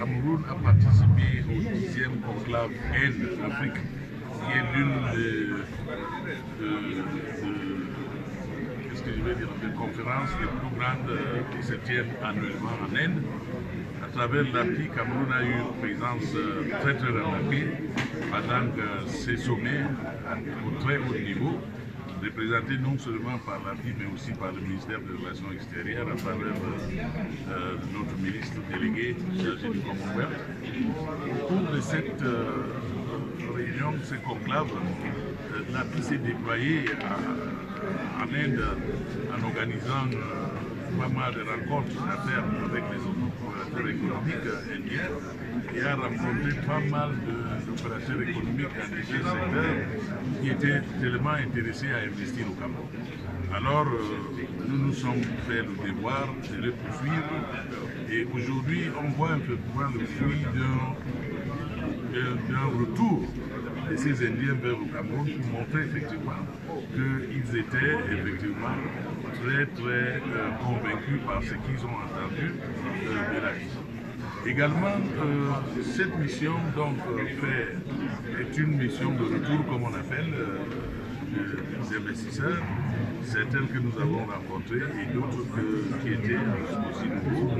Cameroun a participé au 10e conclave Inde-Afrique, qui est l'une des conférences les plus grandes qui se tiennent annuellement en Inde. À travers l'API, Cameroun a eu une présence très remarquée pendant ces sommets au très haut niveau, représenté non seulement par l'API mais aussi par le ministère des Relations extérieures à travers notre ministre délégué chargé du Commonwealth. Au cours de cette réunion, de ce conclave, l'API s'est déployée en Inde en organisant pas mal de rencontres d'affaires avec les opérateurs économiques indiens et a rencontré pas mal d'opérateurs économiques dans divers secteurs qui étaient tellement intéressés à investir au Cameroun. Alors, nous nous sommes fait le devoir de les poursuivre et aujourd'hui, on voit un peu le fruit d'un retour de ces Indiens vers le Cameroun pour montrer effectivement qu'ils étaient effectivement très convaincus par ce qu'ils ont entendu de la vie. Également, cette mission donc est une mission de retour, comme on appelle, des investisseurs, certaines que nous avons rencontrées et d'autres qui étaient aussi nouveaux.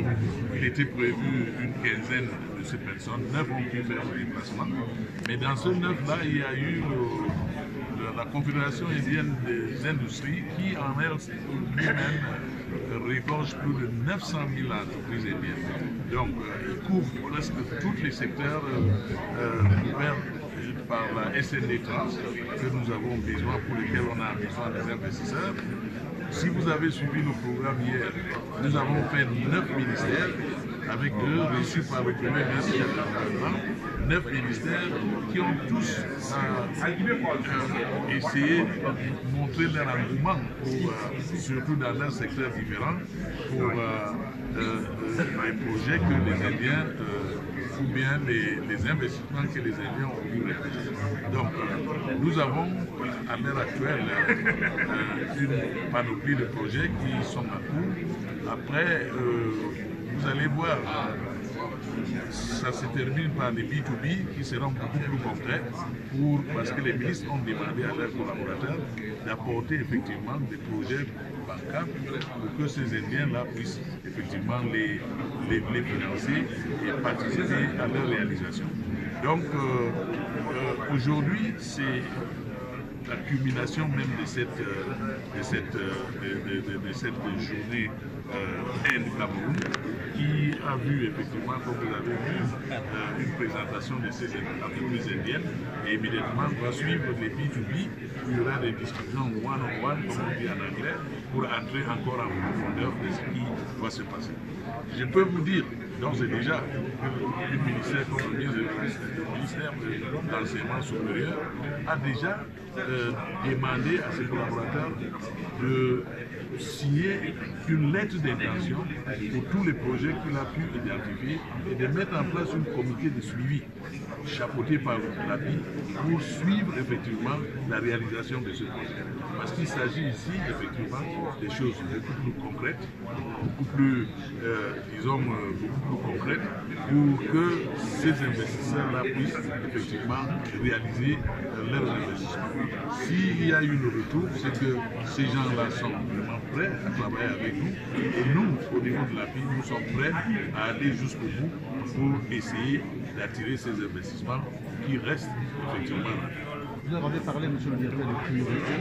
Il était prévu une quinzaine de ces personnes, 9 ont pu faire le déplacement, mais dans ce 9-là, il y a eu la Confédération indienne des industries qui en elle lui-même regorge plus de 900 000 entreprises indiennes. Donc, il couvre presque tous les secteurs couverts par la SND Trans que nous avons besoin, pour lesquels on a besoin des investisseurs. Si vous avez suivi le programme hier, nous avons fait 9 ministères avec eux, reçus par le Premier ministre du gouvernement, 9 ministères qui ont tous essayé de montrer leur engouement, surtout dans leurs secteurs différents, pour les projets que les Indiens ou bien les investissements que les Indiens ont pu réaliser. Donc, nous avons à l'heure actuelle une panoplie de projets qui sont en cours. Après, vous allez voir, ça se termine par les B2B qui seront beaucoup plus concrets parce que les ministres ont demandé à leurs collaborateurs d'apporter effectivement des projets bancables pour que ces Indiens-là puissent effectivement les financer et participer à leur réalisation. Donc aujourd'hui, c'est l'accumulation même de cette journée Inde-Cameroun qui a vu effectivement, comme vous avez vu, une présentation de ces entreprises indiennes et immédiatement va suivre les B2B. Il y aura des discussions one-on-one, comme on dit en anglais, pour entrer encore en profondeur de ce qui va se passer. Je peux vous dire, d'ores et déjà, que le ministère comme le ministère de l'enseignement supérieur a déjà demandé à ses collaborateurs de signer une lettre d'intention pour tous les projets qu'il a pu identifier et de mettre en place un comité de suivi chapeauté par l'API pour suivre effectivement la réalisation de ce projet. Parce qu'il s'agit ici effectivement des choses beaucoup plus concrètes, beaucoup plus, beaucoup plus concrètes pour que ces investisseurs-là puissent effectivement réaliser leurs investissements. S'il y a eu le retour, c'est que ces gens-là sont vraiment prêts à travailler avec nous et nous, au niveau de l'API, nous sommes prêts à aller jusqu'au bout pour essayer d'attirer ces investissements qui restent effectivement là. Vous en avez parlé, monsieur le directeur, de priorité.